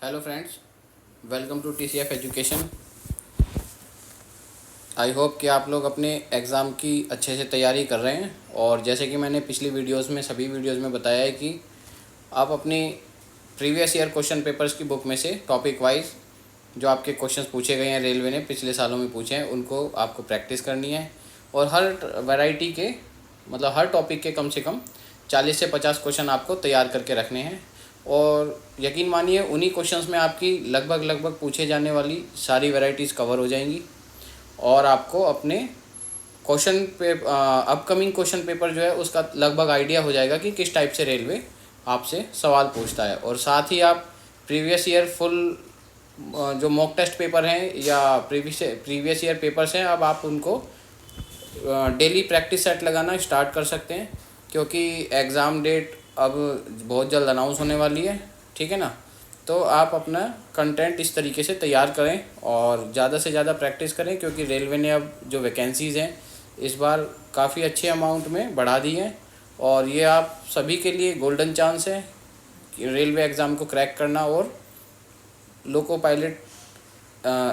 Hello friends, welcome to TCF education. I hope कि आप लोग अपने एग्ज़ाम की अच्छे से तैयारी कर रहे हैं। और जैसे कि मैंने पिछली वीडियोस में सभी वीडियोस में बताया है कि आप अपनी प्रीवियस ईयर क्वेश्चन पेपर्स की बुक में से टॉपिक वाइज जो आपके क्वेश्चंस पूछे गए हैं, रेलवे ने पिछले सालों में पूछे हैं, उनको आपको प्रैक्टिस करनी है। और हर वैरायटी के मतलब हर टॉपिक के कम से कम 40 से 50 क्वेश्चन आपको तैयार करके रखने हैं। और यकीन मानिए उन्हीं क्वेश्चंस में आपकी लगभग पूछे जाने वाली सारी वैरायटीज़ कवर हो जाएंगी। और आपको अपने क्वेश्चन पे अपकमिंग क्वेश्चन पेपर जो है उसका लगभग आइडिया हो जाएगा कि किस टाइप से रेलवे आपसे सवाल पूछता है। और साथ ही आप प्रीवियस ईयर फुल जो मॉक टेस्ट पेपर हैं या प्रीवियस ईयर पेपर्स हैं, अब आप उनको डेली प्रैक्टिस सेट लगाना स्टार्ट कर सकते हैं, क्योंकि एग्ज़ाम डेट अब बहुत जल्द अनाउंस होने वाली है। ठीक है ना। तो आप अपना कंटेंट इस तरीके से तैयार करें और ज़्यादा से ज़्यादा प्रैक्टिस करें, क्योंकि रेलवे ने अब जो वैकेंसीज़ हैं इस बार काफ़ी अच्छे अमाउंट में बढ़ा दी हैं। और ये आप सभी के लिए गोल्डन चांस है कि रेलवे एग्ज़ाम को क्रैक करना और loco pilot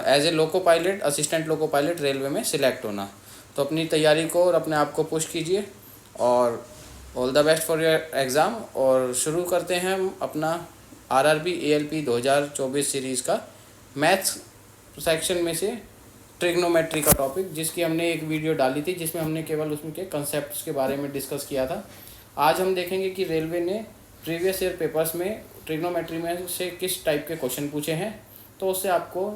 as a loco pilot, assistant loco pilot railway में सिलेक्ट होना। तो अपनी तैयारी को और अपने आप को पुश कीजिए और all the best for your exam. और शुरू करते हैं हम अपना RRB ALP 2024 सीरीज़ का मैथ्स सेक्शन में से ट्रिग्नोमेट्री का टॉपिक, जिसकी हमने एक वीडियो डाली थी जिसमें हमने केवल उसमें के कंसेप्ट्स के बारे में डिस्कस किया था। आज हम देखेंगे कि रेलवे ने प्रीवियस ईयर पेपर्स में ट्रिग्नोमेट्री में से किस टाइप के क्वेश्चन पूछे हैं। तो उससे आपको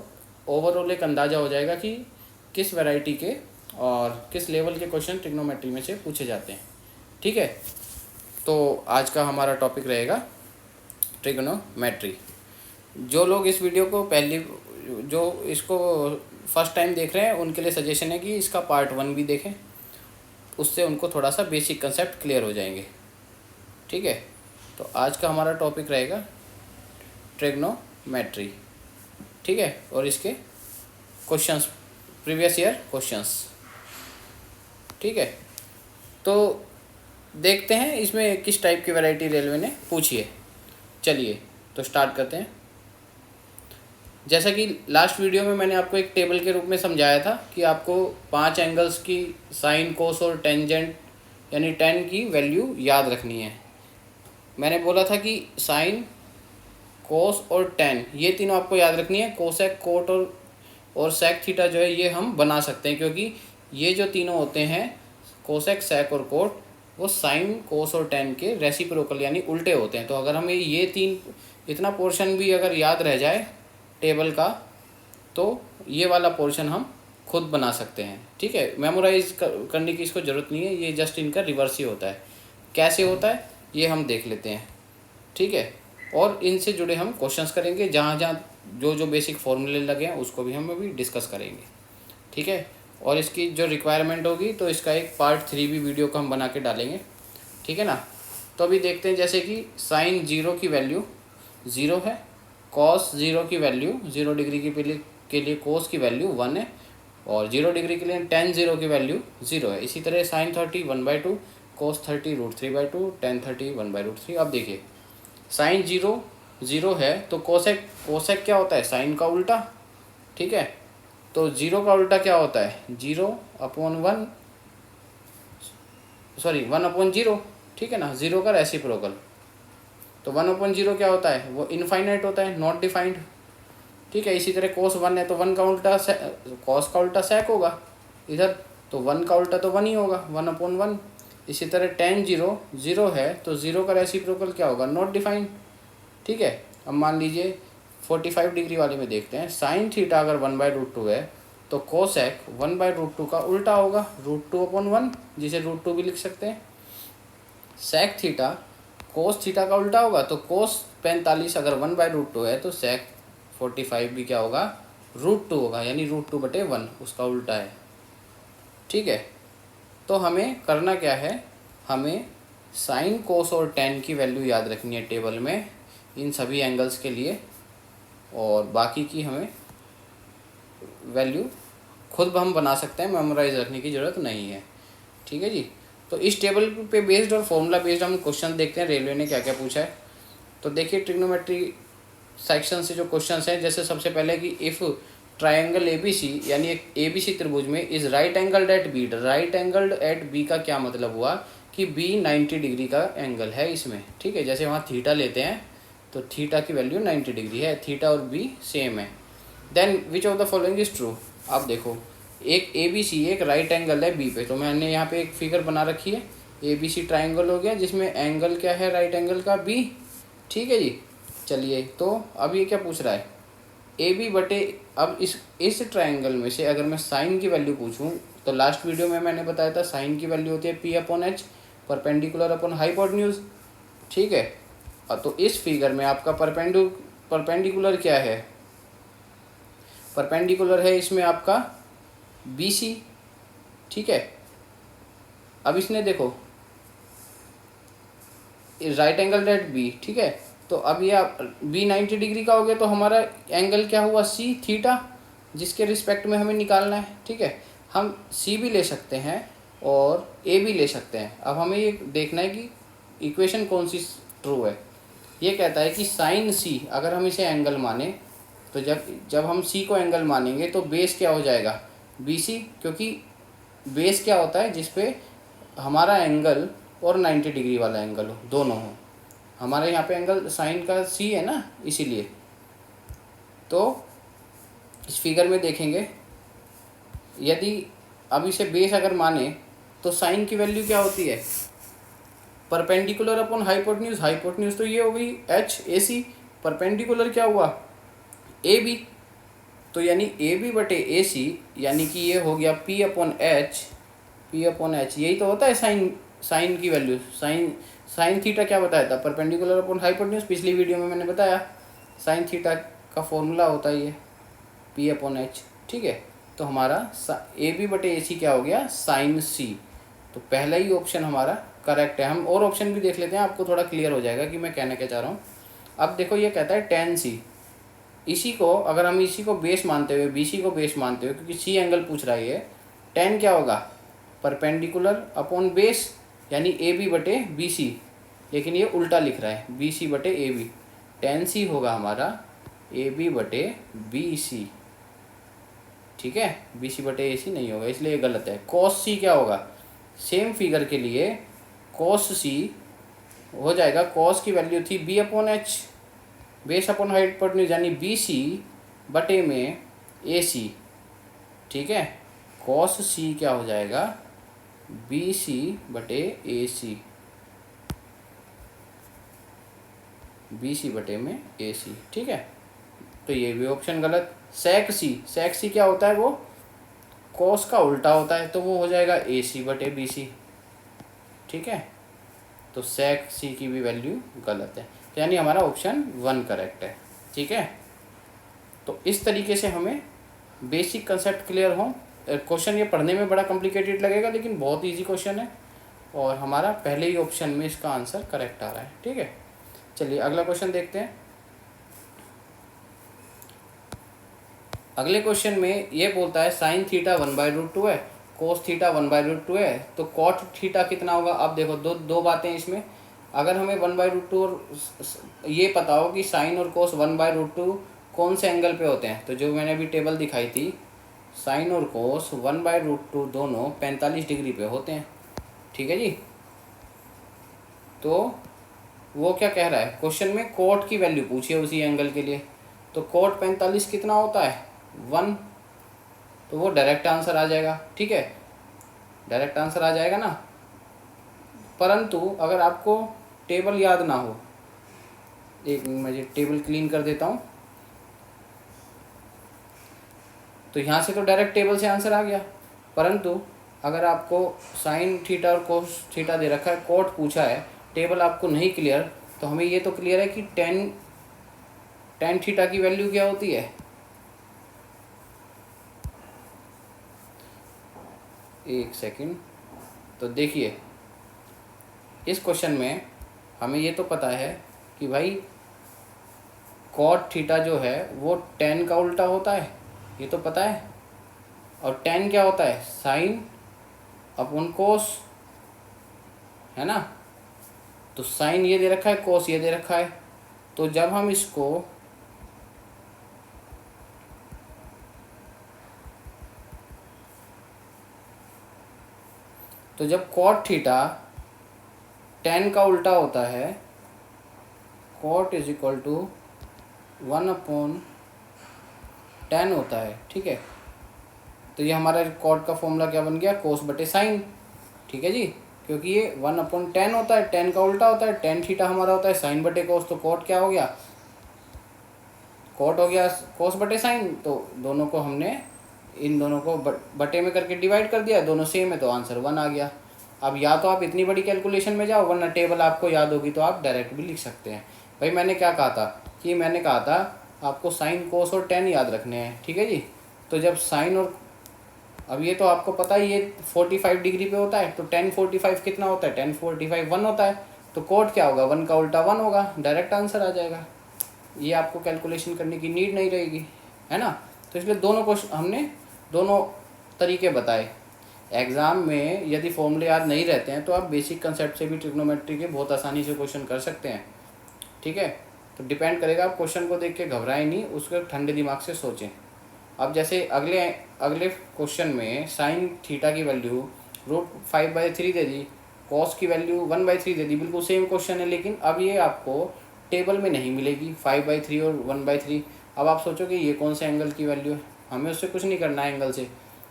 ओवरऑल एक अंदाज़ा हो जाएगा कि किस वैरायटी के और किस लेवल के क्वेश्चन ट्रिग्नोमेट्री में से पूछे जाते हैं। ठीक है। तो आज का हमारा टॉपिक रहेगा ट्रिग्नोमेट्री। जो लोग इस वीडियो को जो इसको फर्स्ट टाइम देख रहे हैं उनके लिए सजेशन है कि इसका पार्ट 1 भी देखें, उससे उनको थोड़ा सा बेसिक कंसेप्ट क्लियर हो जाएंगे। ठीक है। तो आज का हमारा टॉपिक रहेगा ट्रिग्नोमेट्री। ठीक है। और इसके क्वेश्चंस, प्रीवियस ईयर क्वेश्चंस। ठीक है। तो देखते हैं इसमें किस टाइप की वैरायटी रेलवे ने पूछी है। चलिए तो स्टार्ट करते हैं। जैसा कि लास्ट वीडियो में मैंने आपको एक टेबल के रूप में समझाया था कि आपको 5 एंगल्स की साइन, कोस और टेंजेंट यानी टेन की वैल्यू याद रखनी है। मैंने बोला था कि साइन, कोस और टेन ये तीनों आपको याद रखनी है। कोसेक, कोट और सेक थीटा जो है ये हम बना सकते हैं, क्योंकि ये जो तीनों होते हैं कोसेक, सेक और कोट, वो साइन, कोस और टेन के रेसिप्रोकल यानी उल्टे होते हैं। तो अगर हमें ये तीन इतना पोर्शन भी अगर याद रह जाए टेबल का, तो ये वाला पोर्शन हम खुद बना सकते हैं। ठीक है। मेमोराइज करने की इसको ज़रूरत नहीं है, ये जस्ट इनका रिवर्स ही होता है। कैसे होता है ये हम देख लेते हैं। ठीक है। और इनसे जुड़े हम क्वेश्चंस करेंगे, जहाँ जहाँ जो जो बेसिक फॉर्मूले लगे हैं उसको भी हम अभी डिस्कस करेंगे। ठीक है। और इसकी जो रिक्वायरमेंट होगी तो इसका एक पार्ट 3 भी वीडियो को हम बना के डालेंगे। ठीक है ना। तो अभी देखते हैं, जैसे कि साइन 0 की वैल्यू 0 है, कॉस 0 की वैल्यू 0 डिग्री के लिए कोस की वैल्यू 1 है, और 0 डिग्री के लिए टेन 0 की वैल्यू 0 है। इसी तरह साइन 30 1/2, कोस 30 √3/2, टेन 30 1/√3। अब देखिए साइन 0 है तो कोसेक कोसेक क्या होता है, साइन का उल्टा। ठीक है। तो 0 का उल्टा क्या होता है, 0/1, सॉरी 1/0। ठीक है ना। 0 का रेसिप्रोकल। तो 1/0 क्या होता है, वो इनफाइनाइट होता है, नॉट डिफाइंड। ठीक है। इसी तरह कोस 1 है तो 1 का उल्टा कॉस का उल्टा सेक होगा इधर, तो 1 का उल्टा तो 1 ही होगा, 1/1। इसी तरह टेन 0 है तो 0 का रेसिप्रोकल क्या होगा, नॉट डिफाइंड। ठीक है। अब मान लीजिए 45 डिग्री वाले में देखते हैं, साइन थीटा अगर 1/√2 है तो कोसेक 1/√2 का उल्टा होगा, √2/1, जिसे √2 भी लिख सकते हैं। सेक थीटा कोस थीटा का उल्टा होगा, तो कोस 45 अगर 1/√2 है तो सेक 45 भी क्या होगा, √2 होगा, यानी √2/1 उसका उल्टा है। ठीक है। तो हमें करना क्या है, हमें साइन, कोस और टेन की वैल्यू याद रखनी है टेबल में इन सभी एंगल्स के लिए, और बाकी की हमें वैल्यू खुद हम बना सकते हैं, मेमोराइज रखने की ज़रूरत नहीं है। ठीक है जी। तो इस टेबल पे बेस्ड और फॉर्मूला बेस्ड हम क्वेश्चन देखते हैं रेलवे ने क्या क्या पूछा है। तो देखिए ट्रिग्नोमेट्री सेक्शन से जो क्वेश्चंस हैं, जैसे सबसे पहले कि if triangle A B C, यानी एक ए बी सी त्रिभुज में is right angled at B, right angled at B का क्या मतलब हुआ कि बी 90 डिग्री का एंगल है इसमें, ठीक है। जैसे वहाँ थीटा लेते हैं तो थीटा की वैल्यू 90 डिग्री है, थीटा और बी सेम है। Then which of the following is true. आप देखो एक ए बी सी एक राइट एंगल है बी पे, तो मैंने यहाँ पे एक फिगर बना रखी है, ए बी सी ट्राइंगल हो गया जिसमें एंगल क्या है राइट एंगल का बी, ठीक है जी। चलिए तो अब ये क्या पूछ रहा है, ए बी बटे, अब इस ट्राइंगल में से अगर मैं साइन की वैल्यू पूछूं तो लास्ट वीडियो में मैंने बताया था साइन की वैल्यू होती है P upon H, perpendicular upon hypotenuse, ठीक है। तो इस फिगर में आपका परपेंडिकुलर क्या है, परपेंडिकुलर है इसमें आपका बी सी, ठीक है। अब इसने देखो राइट एंगल एट बी, ठीक है। तो अब ये बी 90 डिग्री का हो गया, तो हमारा एंगल क्या हुआ सी थीटा, जिसके रिस्पेक्ट में हमें निकालना है, ठीक है। हम सी भी ले सकते हैं और ए भी ले सकते हैं। अब हमें ये देखना है कि इक्वेशन कौन सी ट्रू है। ये कहता है कि साइन सी अगर हम इसे एंगल माने, तो जब हम सी को एंगल मानेंगे तो बेस क्या हो जाएगा बी सी, क्योंकि बेस क्या होता है जिसपे हमारा एंगल और 90 डिग्री वाला एंगल हो, दोनों हो। हमारे यहाँ पे एंगल साइन का सी है ना, इसीलिए। तो इस फिगर में देखेंगे यदि अब इसे बेस अगर माने तो साइन की वैल्यू क्या होती है, परपेंडिकुलर अपॉन हाइपोटेन्यूज, हाइपोटेन्यूज तो ये हो गई एच ए सी, परपेंडिकुलर क्या हुआ ए बी, तो यानी ए बी बटे ए सी, यानी कि ये हो गया P upon H, P upon H, यही तो होता है साइन की वैल्यू। साइन थीटा क्या बताया था, परपेंडिकुलर अपॉन हाइपोटेन्यूज, पिछली वीडियो में मैंने बताया साइन थीटा का फॉर्मूला होता है ये पी अपॉन एच, ठीक है। तो हमारा ए बी बटे ए सी क्या हो गया साइन सी, तो पहला ही ऑप्शन हमारा करेक्ट है। हम और ऑप्शन भी देख लेते हैं, आपको थोड़ा क्लियर हो जाएगा कि मैं कहना क्या चाह रहा हूँ। अब देखो ये कहता है टेन सी, इसी को अगर हम इसी को बेस मानते हुए बी सी को बेस मानते हुए, क्योंकि सी एंगल पूछ रहा है ये, टेन क्या होगा परपेंडिकुलर अपॉन बेस, यानी ए बी बटे बी सी, लेकिन ये उल्टा लिख रहा है बी सी बटे ए बी, टेन सी होगा हमारा ए बी बटे बी सी, ठीक है। बी सी बटे ए सी नहीं होगा, इसलिए ये गलत है। कॉस सी क्या होगा, सेम फिगर के लिए कॉस सी हो जाएगा, कॉस की वैल्यू थी B upon H, base upon hypotenuse, यानी बी सी बटे में ए सी, ठीक है। कॉस सी क्या हो जाएगा बी सी बटे ए सी, बी सी बटे में ए सी, ठीक है। तो ये भी ऑप्शन गलत। सेक सी क्या होता है, वो कॉस का उल्टा होता है, तो वो हो जाएगा ए सी बटे बी सी, ठीक है। तो सेक सी की भी वैल्यू गलत है, तो यानी हमारा ऑप्शन 1 करेक्ट है, ठीक है। तो इस तरीके से हमें बेसिक कंसेप्ट क्लियर हो। क्वेश्चन ये पढ़ने में बड़ा कॉम्प्लिकेटेड लगेगा, लेकिन बहुत इजी क्वेश्चन है और हमारा पहले ही ऑप्शन में इसका आंसर करेक्ट आ रहा है, ठीक है। चलिए अगला क्वेश्चन देखते हैं। अगले क्वेश्चन में ये बोलता है साइन थीटा 1/√2 है, कोस थीटा 1/√2 है, तो कॉट थीटा कितना होगा। अब देखो दो बातें इसमें, अगर हमें 1/√2 और ये पता हो कि साइन और कोस 1/√2 कौन से एंगल पे होते हैं, तो जो मैंने अभी टेबल दिखाई थी, साइन और कोस 1/√2 दोनों 45 डिग्री पे होते हैं, ठीक है जी। तो वो क्या कह रहा है, क्वेश्चन में कोट की वैल्यू पूछी है उसी एंगल के लिए, तो कोट 45 कितना होता है 1, तो वो डायरेक्ट आंसर आ जाएगा, ठीक है, डायरेक्ट आंसर आ जाएगा ना। परंतु अगर आपको टेबल याद ना हो, एक मिनट मुझे टेबल क्लीन कर देता हूँ, तो यहाँ से तो डायरेक्ट टेबल से आंसर आ गया। परंतु अगर आपको साइन थीटा और कोस थीटा दे रखा है, कोट पूछा है, टेबल आपको नहीं क्लियर, तो हमें ये तो क्लियर है कि टेन थीटा की वैल्यू क्या होती है, एक सेकंड। तो देखिए इस क्वेश्चन में हमें ये तो पता है कि भाई कॉट थीटा जो है वो टेन का उल्टा होता है, ये तो पता है। और टेन क्या होता है साइन अपॉन कोस, है ना। तो साइन ये दे रखा है, कोस ये दे रखा है, तो जब हम इसको तो जब कॉट थीटा tan का उल्टा होता है, cot is equal to 1/tan होता है, ठीक है। तो ये हमारा कॉट का फॉर्मूला क्या बन गया, कोस बटे साइन, ठीक है जी, क्योंकि ये 1/tan होता है, tan का उल्टा होता है, tan थीटा हमारा होता है साइन बटे कोस, तो कॉट क्या हो गया, कॉट हो गया कोस बटे साइन। तो दोनों को हमने इन दोनों को बटे में करके डिवाइड कर दिया, दोनों सेम है तो आंसर 1 आ गया। अब या तो आप इतनी बड़ी कैलकुलेशन में जाओ, वरना टेबल आपको याद होगी तो आप डायरेक्ट भी लिख सकते हैं। भाई मैंने क्या कहा था कि मैंने कहा था आपको साइन कोस और tan याद रखने हैं, ठीक है जी। तो जब साइन और अब ये तो आपको पता ही ये 45 डिग्री पे होता है, तो tan 45 कितना होता है, tan 45 1 होता है, तो कोट क्या होगा, 1 का उल्टा 1 होगा, डायरेक्ट आंसर आ जाएगा। ये आपको कैलकुलेशन करने की नीड नहीं रहेगी, है ना। तो इसलिए दोनों को हमने दोनों तरीके बताए। एग्ज़ाम में यदि फॉर्मूले याद नहीं रहते हैं तो आप बेसिक कंसेप्ट से भी ट्रिग्नोमेट्री के बहुत आसानी से क्वेश्चन कर सकते हैं, ठीक है। तो डिपेंड करेगा, आप क्वेश्चन को देख के घबराएं नहीं, उसके ठंडे दिमाग से सोचें। अब जैसे अगले क्वेश्चन में साइन थीटा की वैल्यू √5/3 दे दी, कॉस की वैल्यू 1/3 दे दी, बिल्कुल सेम क्वेश्चन है, लेकिन अब ये आपको टेबल में नहीं मिलेगी 5/3 और 1/3। अब आप सोचोगे ये कौन से एंगल की वैल्यू है, हमें उससे कुछ नहीं करना है एंगल से।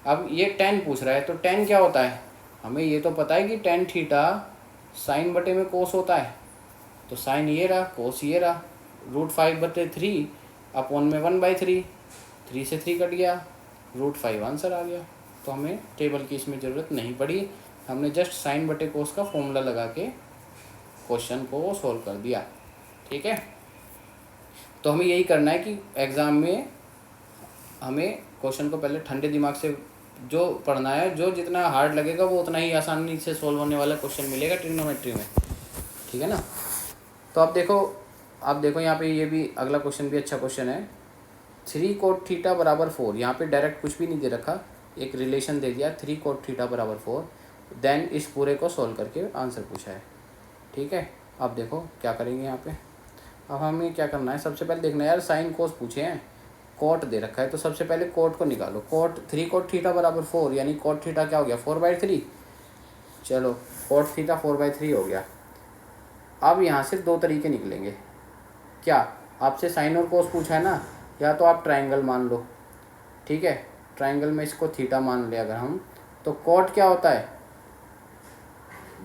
अब ये tan पूछ रहा है, तो tan क्या होता है, हमें ये तो पता है कि tan थीटा साइन बटे में कोस होता है, तो साइन ये रहा, कोस ये रहा, √5/3 अपॉन में 1/3, 3 से 3 कट गया, √5 आंसर आ गया। तो हमें टेबल की इसमें ज़रूरत नहीं पड़ी, हमने जस्ट साइन बटे कोस का फॉर्मूला लगा के क्वेश्चन को सोल्व कर दिया, ठीक है। तो हमें यही करना है कि एग्ज़ाम में हमें क्वेश्चन को पहले ठंडे दिमाग से जो पढ़ना है, जो जितना हार्ड लगेगा वो उतना ही आसानी से सोल्व होने वाला क्वेश्चन मिलेगा ट्रिग्नोमेट्री में, ठीक है ना। तो आप देखो यहाँ पे ये भी अगला क्वेश्चन भी अच्छा क्वेश्चन है। 3 cot थीटा बराबर 4, यहाँ पे डायरेक्ट कुछ भी नहीं दे रखा, एक रिलेशन दे दिया 3 cot थीटा बराबर 4, देन इस पूरे को सॉल्व करके आंसर पूछा है, ठीक है। अब देखो क्या करेंगे यहाँ पे। अब हमें क्या करना है, सबसे पहले देखना है यार, साइन कोस पूछे हैं, कोट दे रखा है, तो सबसे पहले कोट को निकालो। 3 cot थीटा बराबर 4, यानी कोट थीटा क्या हो गया, 4/3। चलो कोट थीटा 4/3 हो गया। अब यहाँ से दो तरीके निकलेंगे, क्या आपसे साइन और कोस पूछा है ना, या तो आप ट्रायंगल मान लो, ठीक है, ट्रायंगल में इसको थीटा मान ले अगर हम, तो कोट क्या होता है,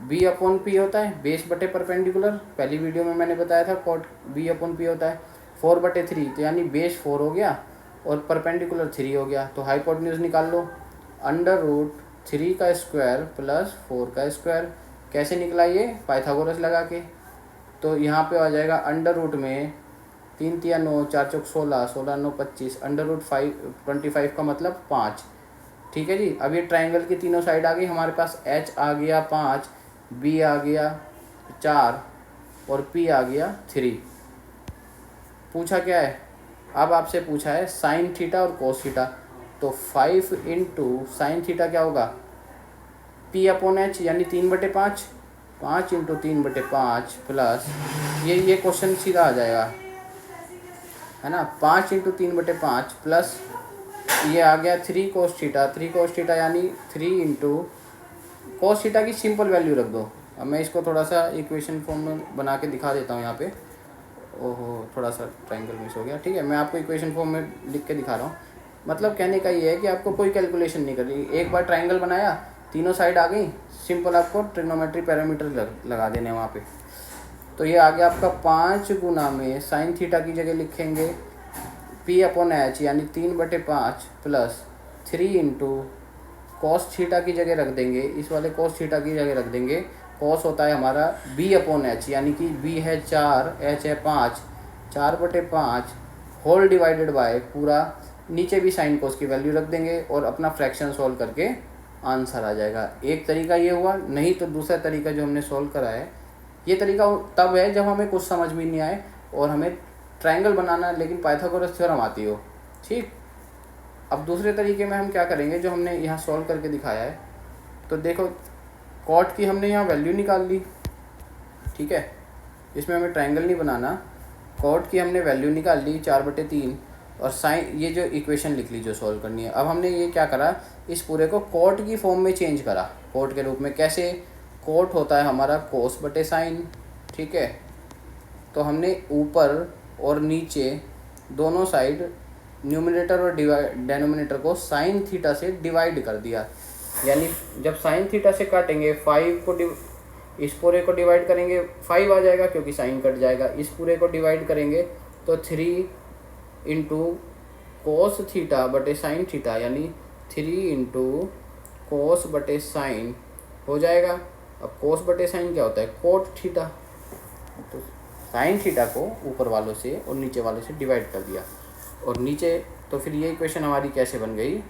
B/P होता है, बेस बटे परपेंडिकुलर। पहली वीडियो में मैंने बताया था कोट B/P होता है 4/3, तो यानी बेस 4 हो गया और परपेंडिकुलर 3 हो गया। तो हाइपोटेन्यूज निकाल लो, √3 का स्क्वायर प्लस 4 का स्क्वायर। कैसे निकला ये, पाइथागोरस लगा के। तो यहाँ पे आ जाएगा अंडर रूट में 3 × 9, 4 × 16, 16 × 9 25, √5 का मतलब 5, ठीक है जी। अब ये ट्रायंगल की तीनों साइड आ गई, हमारे पास H आ गया 5, B आ गया 4 और P आ गया 3। पूछा क्या है, अब आपसे पूछा है साइन थीटा और कोस थीटा, तो 5 × साइन थीटा क्या होगा, P/H यानी 3/5, 5 × 3/5 प्लस ये क्वेश्चन सीधा आ जाएगा, है ना, 5 × 3/5 प्लस ये आ गया 3 cos थीटा, 3 cos थीटा यानी 3 × cos थीटा की सिंपल वैल्यू रख दो। अब मैं इसको थोड़ा सा इक्वेशन फॉर्म में बना के दिखा देता हूँ यहाँ पे। ओहो थोड़ा सा ट्रायंगल मिस हो गया, ठीक है, मैं आपको इक्वेशन फॉर्म में लिख के दिखा रहा हूँ। मतलब कहने का ये है कि आपको कोई कैलकुलेशन नहीं करनी, एक बार ट्रायंगल बनाया, तीनों साइड आ गई, सिंपल आपको ट्रिग्नोमेट्री पैरामीटर लगा देने वहाँ पे। तो ये आ गया आपका 5 गुना में साइन थीटा की जगह लिखेंगे P/H यानी 3/5 प्लस 3 × cos थीटा की जगह रख देंगे, इस वाले cos थीटा की जगह रख देंगे, cos होता है हमारा B/H यानी कि B है 4, H है 5, 4/5 होल डिवाइडेड बाय पूरा, नीचे भी साइन कोस की वैल्यू रख देंगे और अपना फ्रैक्शन सॉल्व करके आंसर आ जाएगा। एक तरीका ये हुआ, नहीं तो दूसरा तरीका जो हमने सॉल्व करा है, ये तरीका तब है जब हमें कुछ समझ में नहीं आए और हमें ट्रायंगल बनाना लेकिन पाइथागोरस थ्योरम आती हो, ठीक। अब दूसरे तरीके में हम क्या करेंगे, जो हमने यहाँ सॉल्व करके दिखाया है, तो देखो कॉट की हमने यहाँ वैल्यू निकाल ली, ठीक है, इसमें हमें ट्रायंगल नहीं बनाना, कॉट की हमने वैल्यू निकाल ली 4/3 और साइन, ये जो इक्वेशन लिख ली जो सॉल्व करनी है। अब हमने ये क्या करा, इस पूरे को कोट की फॉर्म में चेंज करा, कोट के रूप में। कैसे, कोट होता है हमारा कोस बटे साइन, ठीक है। तो हमने ऊपर और नीचे दोनों साइड न्यूमिनेटर और डेनोमिनेटर को साइन थीटा से डिवाइड कर दिया। यानी जब साइन थीटा से काटेंगे 5 को इस पूरे को डिवाइड करेंगे 5 आ जाएगा क्योंकि साइन कट जाएगा। इस पूरे को डिवाइड करेंगे तो 3 इंटू कोस थीटा बटे साइन थीटा, यानी 3 इंटू कोस बटे साइन हो जाएगा। अब कोस बटे साइन क्या होता है, कोट थीटा। तो साइन थीटा को ऊपर वालों से और नीचे वालों से डिवाइड कर दिया और नीचे, तो फिर ये इक्वेशन हमारी कैसे बन गई,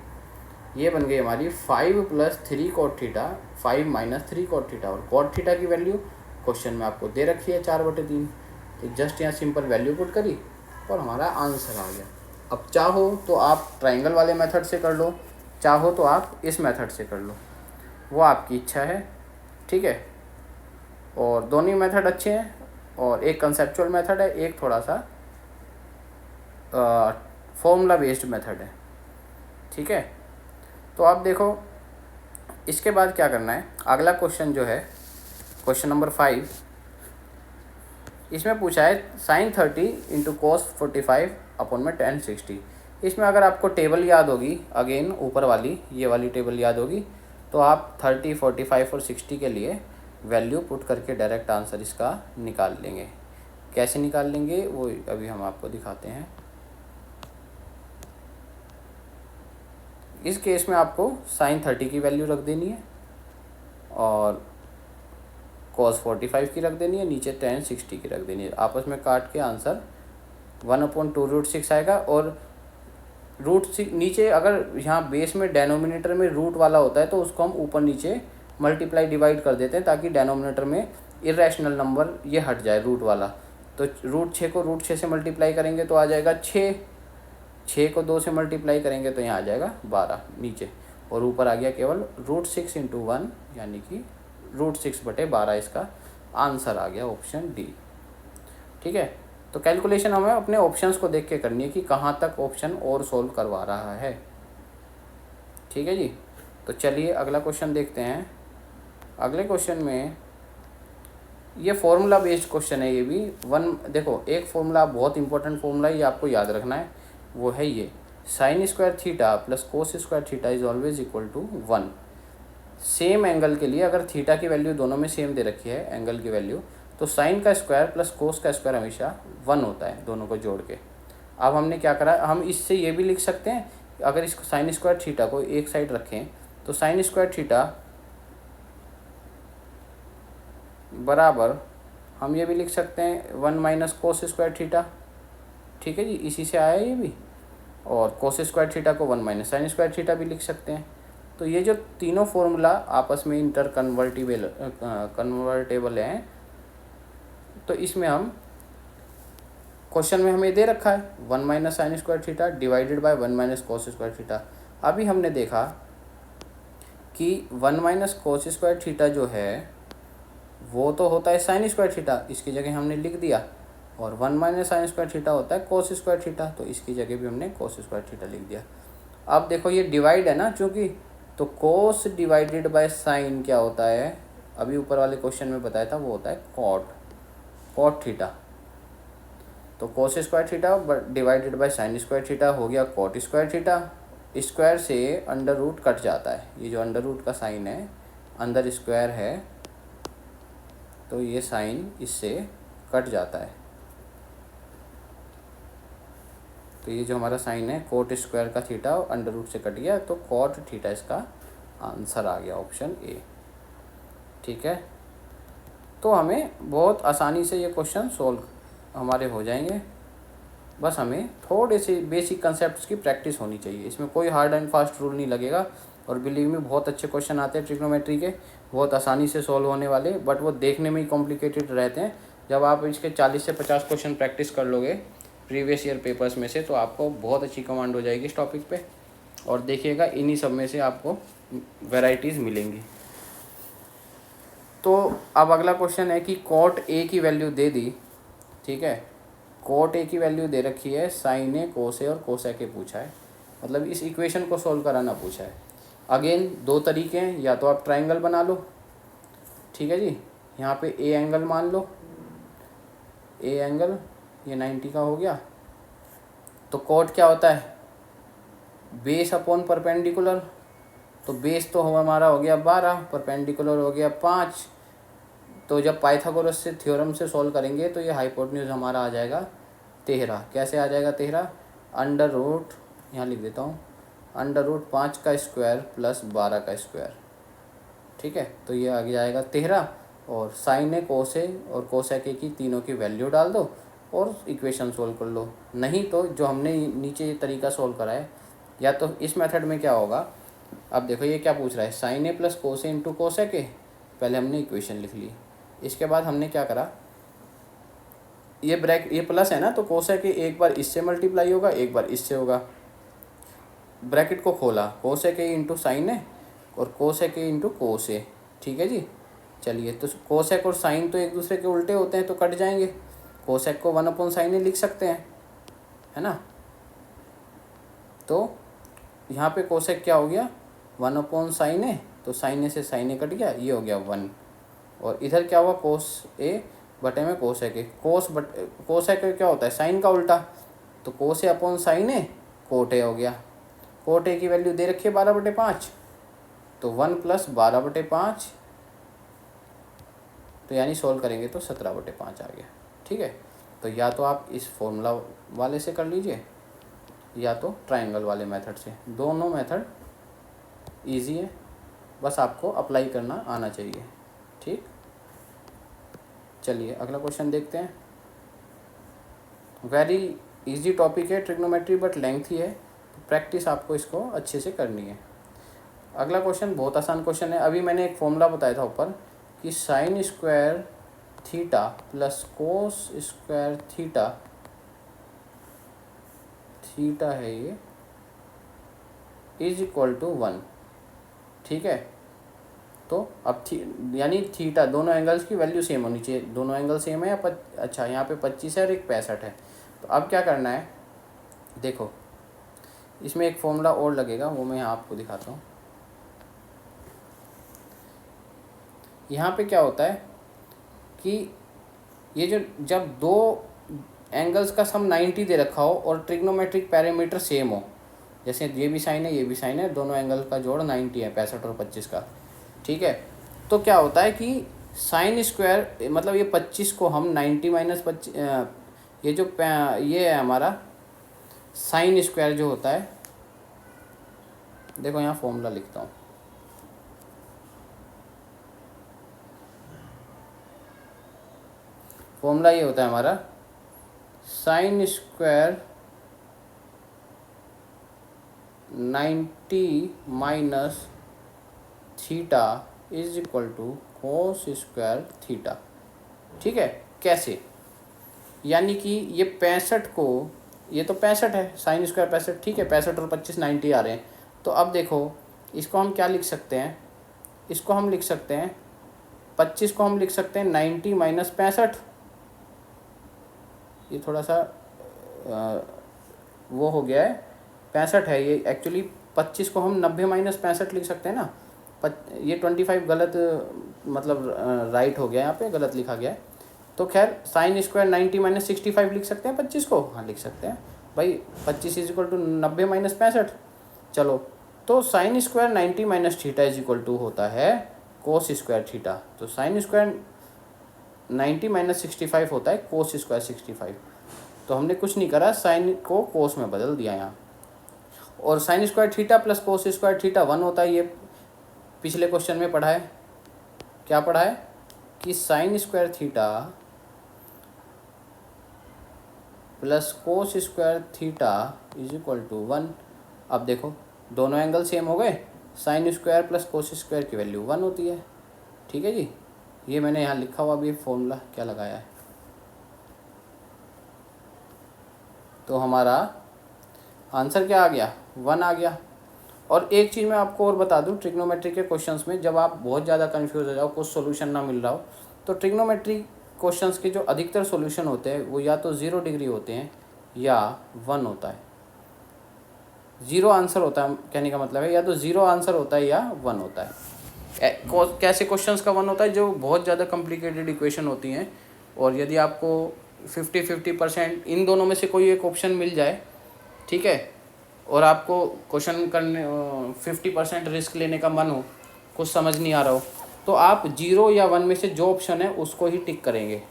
ये बन गई हमारी 5 + 3 कोट थीटा, 5 - 3 कोट थीटा। और कोट थीटा की वैल्यू क्वेश्चन में आपको दे रखी है 4/3। तो जस्ट यहाँ सिंपल वैल्यू पुट करी और हमारा आंसर आ गया। अब चाहो तो आप ट्रायंगल वाले मेथड से कर लो, चाहो तो आप इस मेथड से कर लो, वो आपकी इच्छा है, ठीक है। और दोनों मेथड अच्छे हैं, और एक कंसेप्चुअल मेथड है, एक थोड़ा सा फॉर्मूला बेस्ड मेथड है, ठीक है। तो आप देखो इसके बाद क्या करना है। अगला क्वेश्चन जो है क्वेश्चन नंबर 5, इसमें पूछा है sin 30 इंटू cos 45 अपॉन में tan 60। इसमें अगर आपको टेबल याद होगी, अगेन ऊपर वाली ये वाली टेबल याद होगी, तो आप 30, 45 और 60 के लिए वैल्यू पुट करके डायरेक्ट आंसर इसका निकाल लेंगे। कैसे निकाल लेंगे वो अभी हम आपको दिखाते हैं। इस केस में आपको sin 30 की वैल्यू रख देनी है और cos 45 की रख देनी है, नीचे tan 60 की रख देनी है। आपस में काट के आंसर 1/2√6 आएगा। और √6 नीचे, अगर यहाँ बेस में डेनोमिनेटर में रूट वाला होता है तो उसको हम ऊपर नीचे मल्टीप्लाई डिवाइड कर देते हैं ताकि डेनोमिनेटर में इरेशनल नंबर ये हट जाए रूट वाला। तो √6 को √6 से मल्टीप्लाई करेंगे तो आ जाएगा 6, 6 को 2 से मल्टीप्लाई करेंगे तो यहाँ आ जाएगा 12 नीचे, और ऊपर आ गया केवल √6 × 1, यानी कि √6/12 इसका आंसर आ गया, ऑप्शन डी, ठीक है। तो कैलकुलेशन हमें अपने ऑप्शंस को देख के करनी है कि कहाँ तक ऑप्शन और सोल्व करवा रहा है, ठीक है जी। तो चलिए अगला क्वेश्चन देखते हैं। अगले क्वेश्चन में ये फॉर्मूला बेस्ड क्वेश्चन है। ये भी देखो, एक फॉर्मूला बहुत इंपॉर्टेंट फॉर्मूला है, ये आपको याद रखना है, वो है ये sin² theta + cos² theta is always equal to 1। Same angle के लिए अगर थीटा की वैल्यू दोनों में सेम दे रखी है एंगल की वैल्यू, तो साइन का स्क्वायर + कोस का स्क्वायर हमेशा 1 होता है दोनों को जोड़ के। अब हमने क्या करा, हम इससे ये भी लिख सकते हैं, अगर इसको sin² थीटा को एक साइड रखें तो sin² थीटा बराबर हम ये भी लिख सकते हैं 1 - cos² थीटा, ठीक है जी, इसी से आया ये भी। और cos² थीटा को 1 - sin² थीटा भी लिख सकते हैं। तो ये जो तीनों फॉर्मूला आपस में कन्वर्टेबल हैं, तो इसमें हम क्वेश्चन में हमें दे रखा है 1 - sin² theta divided by 1 - cos² theta. अभी हमने देखा कि 1 - cos² थीटा जो है वो तो होता है sin² थीटा, इसकी जगह हमने लिख दिया, और 1 - sin² थीटा होता है cos² थीटा, तो इसकी जगह भी हमने cos² थीटा लिख दिया। अब देखो ये डिवाइड है ना चूँकि, तो cos डिवाइडेड बाय साइन क्या होता है, अभी ऊपर वाले क्वेश्चन में बताया था, वो होता है कॉट थीटा। तो cos² theta divided by sin² theta हो गया cot² थीटा। स्क्वायर से अंडर रूट कट जाता है, ये जो अंडर रूट का साइन है अंदर स्क्वायर है, तो ये साइन इससे कट जाता है। तो ये जो हमारा साइन है cot² का थीटा अंडर रूट से कट गया, तो cot थीटा इसका आंसर आ गया, ऑप्शन ए, ठीक है। तो हमें बहुत आसानी से ये क्वेश्चन सोल्व हमारे हो जाएंगे, बस हमें थोड़े से बेसिक कंसेप्ट्स की प्रैक्टिस होनी चाहिए। इसमें कोई हार्ड एंड फास्ट रूल नहीं लगेगा, और बिलीव में बहुत अच्छे क्वेश्चन आते हैं ट्रिग्नोमेट्री के, बहुत आसानी से सॉल्व होने वाले, बट वो देखने में ही कॉम्प्लिकेटेड रहते हैं। जब आप इसके 40 से 50 क्वेश्चन प्रैक्टिस कर लोगे प्रीवियस ईयर पेपर्स में से, तो आपको बहुत अच्छी कमांड हो जाएगी इस टॉपिक पे, और देखिएगा इन्हीं सब में से आपको वैरायटीज़ मिलेंगी। तो अब अगला क्वेश्चन है कि cot A की वैल्यू दे दी, ठीक है, कोट ए की वैल्यू दे रखी है, साइन ए, कोस ए और कोसेक ए पूछा है, मतलब इस इक्वेशन को सॉल्व कराना पूछा है। अगेन दो तरीके हैं, या तो आप ट्राइंगल बना लो, ठीक है जी, यहाँ पे ए एंगल मान लो, ए एंगल ये 90 का हो गया। तो कोट क्या होता है, बेस अपॉन परपेंडिकुलर, तो बेस तो हमारा हो गया 12, परपेंडिकुलर हो गया 5। तो जब पाइथागोरस से थ्योरम से सॉल्व करेंगे तो ये हाइपोटेन्यूज हमारा आ जाएगा 13। कैसे आ जाएगा 13, अंडर रूट, यहाँ लिख देता हूँ, अंडर रूट 5 का स्क्वायर प्लस 12 का स्क्वायर, ठीक है। तो ये आ जाएगा 13, और साइन ए, कोस ए और कोसेक ए की तीनों की वैल्यू डाल दो और इक्वेशन सोल्व कर लो। नहीं तो जो हमने नीचे ये तरीका सोल्व करा है, या तो इस मेथड में क्या होगा, अब देखो ये क्या पूछ रहा है, sine A plus cos A into cosec A, पहले हमने इक्वेशन लिख ली, इसके बाद हमने क्या करा, ये प्लस है ना, तो कोसेक ए एक बार इससे मल्टीप्लाई होगा, एक बार इससे होगा, ब्रैकेट को खोला, कोसेक ए इंटू साइन ए और कोसेक ए इंटू कोस ए, ठीक है जी। चलिए, तो कोसेक और साइन तो एक दूसरे के उल्टे होते हैं तो कट जाएंगे, कोसेक को 1/sin ए लिख सकते हैं, है ना। तो यहाँ पे कोसेक क्या हो गया, 1/sin ए, तो साइन ए से साइन ए कट गया, ये हो गया 1। और इधर क्या हुआ, कोस ए बटे में कोसेक ए, कोसेक ए क्या होता है, साइन का उल्टा, तो cos A upon sine A, cot A हो गया। कोट ए की वैल्यू दे रखी है 12/5, तो 1 + 12/5, तो यानी सोल्व करेंगे तो 17/5 आ गया, ठीक है। तो या तो आप इस फॉर्मूला वाले से कर लीजिए, या तो ट्राइंगल वाले मेथड से, दोनों मेथड इजी है, बस आपको अप्लाई करना आना चाहिए, ठीक। चलिए अगला क्वेश्चन देखते हैं। वेरी इजी टॉपिक है ट्रिग्नोमेट्री, बट लेंथी है, तो प्रैक्टिस आपको इसको अच्छे से करनी है। अगला क्वेश्चन बहुत आसान क्वेश्चन है। अभी मैंने एक फॉर्मूला बताया था ऊपर कि sine square theta plus cos square theta, theta है ये, इज इक्वल टू 1, ठीक है। तो अब यानी थीटा, दोनों एंगल्स की वैल्यू सेम होनी चाहिए, दोनों एंगल सेम है या अच्छा यहाँ पे 25 है और एक 65 है। तो अब क्या करना है, देखो इसमें एक फॉर्मूला और लगेगा, वो मैं यहाँ आपको दिखाता हूँ। यहाँ पे क्या होता है कि ये जो, जब दो एंगल्स का सम 90 दे रखा हो और ट्रिग्नोमेट्रिक पैरामीटर सेम हो, जैसे ये भी साइन है ये भी साइन है, दोनों एंगल का जोड़ 90 है, 65 और 25 का, ठीक है। तो क्या होता है कि साइन स्क्वायर, मतलब ये 25 को हम 90 माइनस 25, ये जो ये है हमारा साइन स्क्वायर जो होता है, देखो यहाँ फॉर्मूला लिखता हूँ, फॉर्मूला ये होता है हमारा sine square 90 minus theta is equal to cos square theta, ठीक है। कैसे, यानी कि ये 65 को, ये तो 65 है, साइन स्क्वायर 65, ठीक है, 65 और 25 90 आ रहे हैं। तो अब देखो इसको हम क्या लिख सकते हैं, इसको हम लिख सकते हैं 25 को हम लिख सकते हैं 90 माइनस 65, ये थोड़ा सा वो हो गया है, 65 है ये एक्चुअली, 25 को हम 90 माइनस 65 लिख सकते हैं ना, ये 25 गलत, मतलब राइट हो गया, यहाँ पे गलत लिखा गया है। तो खैर साइन स्क्वायर 90 माइनस 65 लिख सकते हैं 25 को, हाँ लिख सकते हैं भाई, 25 इज इक्वल टू 90 माइनस 65। चलो, तो sine square 90 minus theta is equal to होता है कोस स्क्वायर थीटा। तो साइन स्क्वायर 90 माइनस 65 होता है कोस स्क्वायर 65। तो हमने कुछ नहीं करा, साइन को कोस में बदल दिया यहाँ, और sign square theta plus cos square theta 1 होता है, ये पिछले क्वेश्चन में पढ़ा है। क्या पढ़ा है कि sine square theta plus cos square theta is equal to 1। अब देखो दोनों एंगल सेम हो गए, sine square plus cos square की वैल्यू 1 होती है, ठीक है जी। ये मैंने यहाँ लिखा हुआ अभी फॉर्मूला क्या लगाया है, तो हमारा आंसर क्या आ गया, 1 आ गया। और एक चीज़ मैं आपको और बता दूं, ट्रिग्नोमेट्री के क्वेश्चंस में जब आप बहुत ज़्यादा कंफ्यूज हो जाओ, कुछ सॉल्यूशन ना मिल रहा हो, तो ट्रिग्नोमेट्री क्वेश्चंस के जो अधिकतर सॉल्यूशन होते हैं वो या तो 0 डिग्री होते हैं या 1 होता है। 0 आंसर होता है, कहने का मतलब है या तो 0 आंसर होता है या 1 होता है। कैसे क्वेश्चंस का 1 होता है? जो बहुत ज़्यादा कॉम्प्लिकेटेड इक्वेशन होती हैं और यदि आपको 50-50% इन दोनों में से कोई एक ऑप्शन मिल जाए, ठीक है, और आपको क्वेश्चन करने 50% रिस्क लेने का मन हो, कुछ समझ नहीं आ रहा हो, तो आप 0 या 1 में से जो ऑप्शन है उसको ही टिक करेंगे,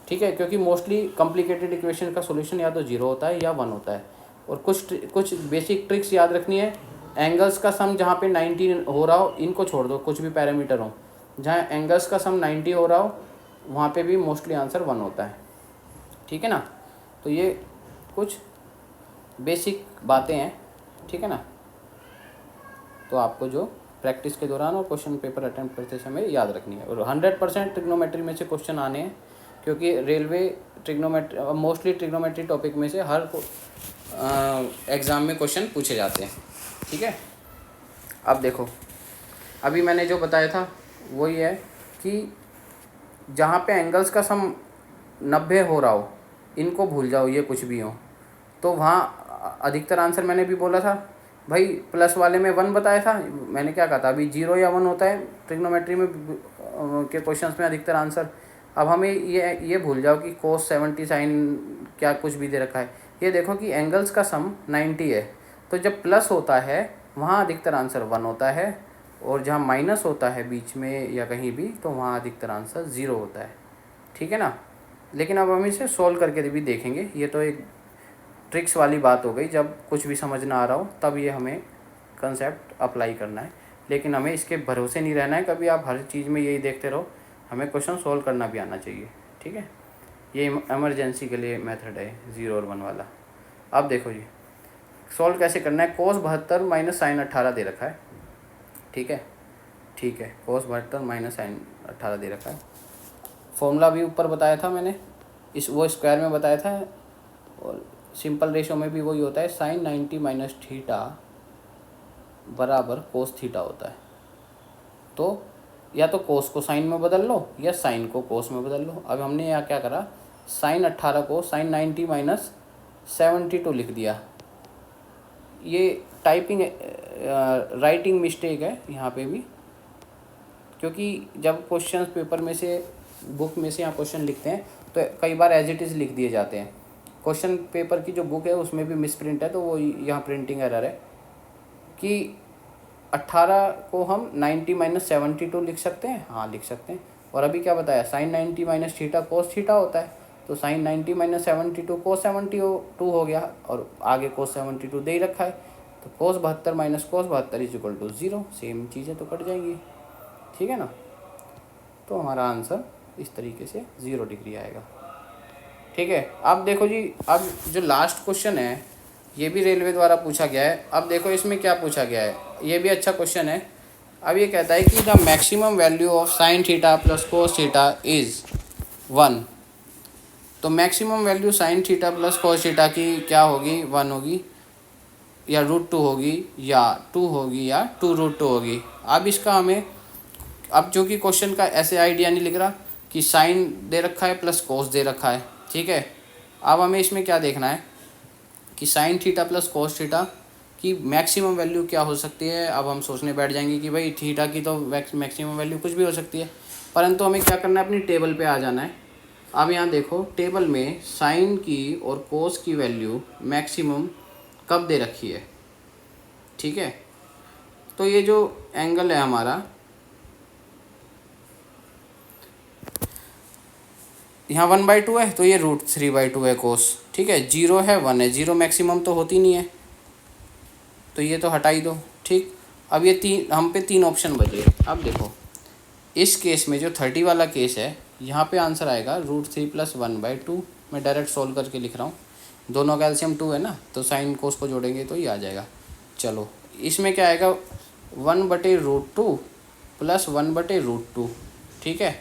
ठीक है, क्योंकि मोस्टली कॉम्प्लिकेटेड इक्वेशन का सॉल्यूशन या तो 0 होता है या 1 होता है। और कुछ बेसिक ट्रिक्स याद रखनी है। एंगल्स का सम जहाँ पे 90 हो रहा हो इनको छोड़ दो, कुछ भी पैरामीटर हो, जहाँ एंगल्स का सम 90 हो रहा हो वहाँ पे भी मोस्टली आंसर 1 होता है, ठीक है ना। तो ये कुछ बेसिक बातें हैं, ठीक है ना। तो आपको जो प्रैक्टिस के दौरान और क्वेश्चन पेपर अटेम्प्ट करते समय याद रखनी है। और 100% ट्रिग्नोमेट्री में से क्वेश्चन आने हैं, क्योंकि railway trigonometry mostly trigonometry topic में से हर एग्ज़ाम में क्वेश्चन पूछे जाते हैं, ठीक है। अब देखो, अभी मैंने जो बताया था वही है कि जहाँ पे एंगल्स का सम 90 हो रहा हो इनको भूल जाओ, ये कुछ भी हो, तो वहाँ अधिकतर आंसर मैंने भी बोला था भाई, प्लस वाले में 1 बताया था मैंने, क्या कहा था अभी 0 या 1 होता है ट्रिग्नोमेट्री में के क्वेश्चंस में अधिकतर आंसर। अब हमें ये भूल जाओ कि cos 70 साइन क्या कुछ भी दे रखा है। ये देखो कि एंगल्स का सम 90 है, तो जब प्लस होता है वहाँ अधिकतर आंसर 1 होता है, और जहाँ माइनस होता है बीच में या कहीं भी तो वहाँ अधिकतर आंसर 0 होता है, ठीक है ना। लेकिन अब हम इसे सोल्व करके भी देखेंगे। ये तो एक ट्रिक्स वाली बात हो गई, जब कुछ भी समझ ना आ रहा हो तब ये हमें कंसेप्ट अप्लाई करना है। लेकिन हमें इसके भरोसे नहीं रहना है कभी, आप हर चीज़ में यही देखते रहो, हमें क्वेश्चन सोल्व करना भी आना चाहिए, ठीक है। ये इमरजेंसी के लिए मेथड है 0 और 1 वाला। अब देखो जी, सोल्व कैसे करना है। cos 72 माइनस साइन 18 दे रखा है, ठीक है, ठीक है, cos 72 माइनस साइन 18 दे रखा है। फॉर्मूला भी ऊपर बताया था मैंने, वो स्क्वायर में बताया था, और सिंपल रेशो में भी वही होता है, साइन 90 माइनस थीटा बराबर कोस थीटा होता है। तो या तो कोस को साइन में बदल लो या साइन को कोस में बदल लो। अब हमने यहाँ क्या करा, साइन 18 को साइन 90 माइनस 72 लिख दिया। ये टाइपिंग राइटिंग मिस्टेक है यहाँ पे भी, क्योंकि जब क्वेश्चन पेपर में से बुक में से यहाँ क्वेश्चन लिखते हैं तो कई बार एज इट इज़ लिख दिए जाते हैं। क्वेश्चन पेपर की जो बुक है उसमें भी मिस प्रिंट है, तो वो यहाँ प्रिंटिंग एरर है कि 18 को हम 90 माइनस 72 लिख सकते हैं, हाँ लिख सकते हैं। और अभी क्या बताया, sine 90 minus theta cos theta होता है, तो साइन 90 माइनस 72 कोस 72 हो गया, और आगे कोस 72 दे ही रखा है, तो cos 72 minus cos 72 is equal to 0। Same चीज़ें तो कट जाएंगी, ठीक है ना। तो हमारा आंसर इस तरीके से 0 डिग्री आएगा, ठीक है। अब देखो जी, अब जो लास्ट क्वेश्चन है ये भी रेलवे द्वारा पूछा गया है। अब देखो इसमें क्या पूछा गया है, ये भी अच्छा क्वेश्चन है। अब ये कहता है कि the maximum value of sine theta plus cos theta is 1। तो maximum value sine theta plus cos theta की क्या होगी, 1 होगी या √2 होगी या 2 होगी या 2√2 होगी। अब इसका हमें, अब जो कि क्वेश्चन का ऐसे आइडिया नहीं लिख रहा कि साइन दे रखा है प्लस कोस दे रखा है, ठीक है। अब हमें इसमें क्या देखना है कि sine theta plus cos theta की मैक्सिमम वैल्यू क्या हो सकती है। अब हम सोचने बैठ जाएंगे कि भाई थीटा की तो मैक्सिमम वैल्यू कुछ भी हो सकती है, परंतु हमें क्या करना है, अपनी टेबल पे आ जाना है। अब यहाँ देखो टेबल में साइन की और कोस की वैल्यू मैक्सिमम कब दे रखी है, ठीक है। तो ये जो एंगल है हमारा, यहाँ 1/2 है तो ये √3/2 है कोस, ठीक है। 0 है 1 है, 0 मैक्सिमम तो होती नहीं है, तो ये तो हटा ही दो, ठीक। अब ये हम पे 3 ऑप्शन बचे। अब देखो इस केस में जो 30 वाला केस है, यहाँ पे आंसर आएगा √3 + 1/2। मैं डायरेक्ट सोल्व करके लिख रहा हूँ, दोनों का एलसीएम 2 है ना, तो साइन कोस को जोड़ेंगे तो ये आ जाएगा। चलो इसमें क्या आएगा, 1/√2 + 1/√2, ठीक है।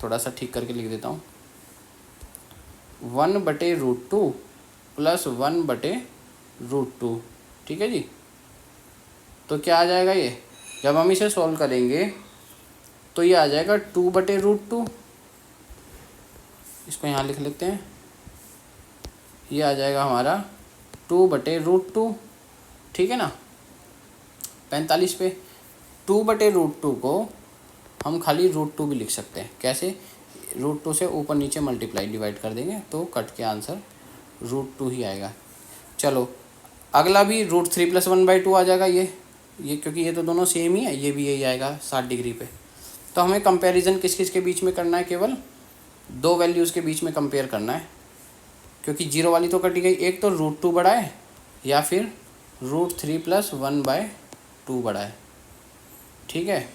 थोड़ा सा ठीक करके लिख देता हूँ, 1/√2 + 1/√2, ठीक है जी। तो क्या आ जाएगा ये, जब हम इसे सॉल्व करेंगे तो ये आ जाएगा 2/√2, इसको यहाँ लिख लेते हैं। ये आ जाएगा हमारा 2/√2, ठीक है ना। 45 पे 2/√2 को हम खाली √2 भी लिख सकते हैं। कैसे? √2 से ऊपर नीचे मल्टीप्लाई डिवाइड कर देंगे तो कट के आंसर √2 ही आएगा। चलो अगला भी √3 + 1/2 आ जाएगा। ये क्योंकि ये तो दोनों सेम ही है, ये भी यही आएगा 60 डिग्री पे। तो हमें कंपैरिजन किस किस के बीच में करना है? केवल दो वैल्यूज़ के बीच में कंपेयर करना है, क्योंकि 0 वाली तो कटी गई। एक तो √2 बड़ा है या फिर √3 + 1/2 बड़ा है, ठीक है।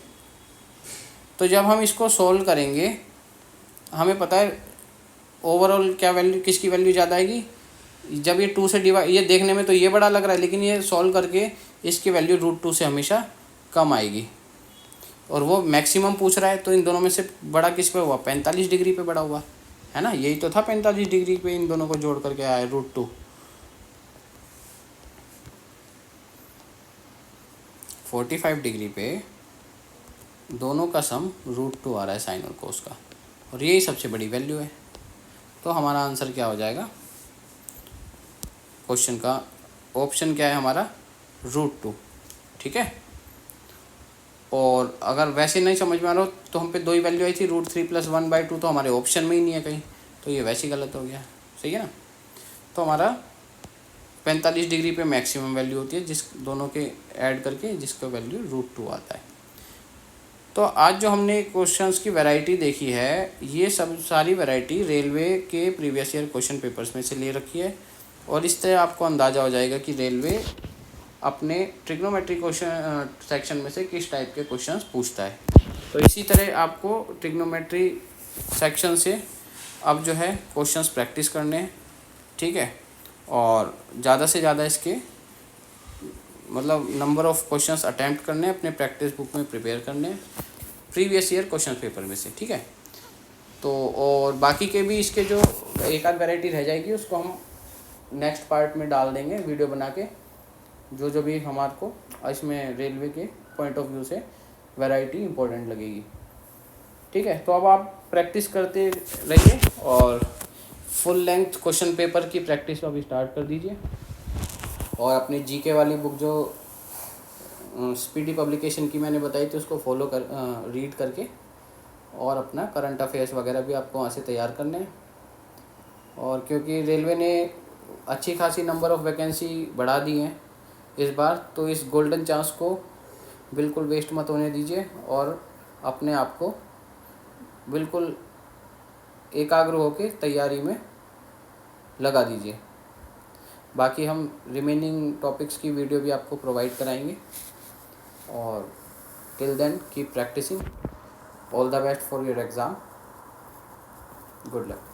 तो जब हम इसको सोल्व करेंगे हमें पता है ओवरऑल क्या वैल्यू, किसकी वैल्यू ज़्यादा आएगी। जब ये 2 से डिवाइड, ये देखने में तो ये बड़ा लग रहा है, लेकिन ये सॉल्व करके इसकी वैल्यू √2 से हमेशा कम आएगी। और वो मैक्सिमम पूछ रहा है, तो इन दोनों में से बड़ा किस पे हुआ? 45 डिग्री पे बड़ा हुआ है ना। यही तो था 45 डिग्री पे इन दोनों को जोड़ करके आया √2। 45 डिग्री पे दोनों का सम √2 आ रहा है साइन और कोस का, और यही सबसे बड़ी वैल्यू है। तो हमारा आंसर क्या हो जाएगा? क्वेश्चन का ऑप्शन क्या है हमारा? √2, ठीक है। और अगर वैसे नहीं समझ में आ रहा हो तो हम पे दो ही वैल्यू आई थी, √3 + 1/2, तो हमारे ऑप्शन में ही नहीं है कहीं, तो ये वैसे ही गलत हो गया, सही है ना। तो हमारा 45 डिग्री पे मैक्सिमम वैल्यू होती है, जिस दोनों के ऐड करके जिसका वैल्यू √2 आता है। तो आज जो हमने क्वेश्चंस की वैरायटी देखी है, ये सब सारी वैरायटी रेलवे के प्रीवियस ईयर क्वेश्चन पेपर्स में से ले रखी है, और इस तरह आपको अंदाज़ा हो जाएगा कि रेलवे अपने ट्रिग्नोमेट्री क्वेश्चन सेक्शन में से किस टाइप के क्वेश्चंस पूछता है। तो इसी तरह आपको ट्रिग्नोमेट्री सेक्शन से अब जो है क्वेश्चंस प्रैक्टिस करने हैं, ठीक है। और ज़्यादा से ज़्यादा इसके मतलब नंबर ऑफ़ क्वेश्चंस अटैम्प्ट करने हैं, अपने प्रैक्टिस बुक में प्रिपेयर करने हैं प्रीवियस ईयर क्वेश्चन पेपर में से, ठीक है। तो और बाकी के भी इसके जो एक आध वैरायटी रह जाएगी उसको हम नेक्स्ट पार्ट में डाल देंगे वीडियो बना के, जो भी हमारे को इसमें रेलवे के पॉइंट ऑफ व्यू से वैरायटी इंपॉर्टेंट लगेगी, ठीक है। तो अब आप प्रैक्टिस करते रहिए और फुल लेंथ क्वेश्चन पेपर की प्रैक्टिस अभी स्टार्ट कर दीजिए, और अपनी जीके वाली बुक जो स्पीडी पब्लिकेशन की मैंने बताई थी उसको फॉलो कर रीड करके, और अपना करंट अफेयर्स वगैरह भी आपको वहाँ से तैयार करने हैं। और क्योंकि रेलवे ने अच्छी खासी नंबर ऑफ़ वैकेंसी बढ़ा दी हैं इस बार, तो इस गोल्डन चांस को बिल्कुल वेस्ट मत होने दीजिए, और अपने आप को बिल्कुल एकाग्र होकर तैयारी में लगा दीजिए। बाकी हम रिमेनिंग टॉपिक्स की वीडियो भी आपको प्रोवाइड कराएंगे, और till then keep practising. All the best for your exam. Good luck.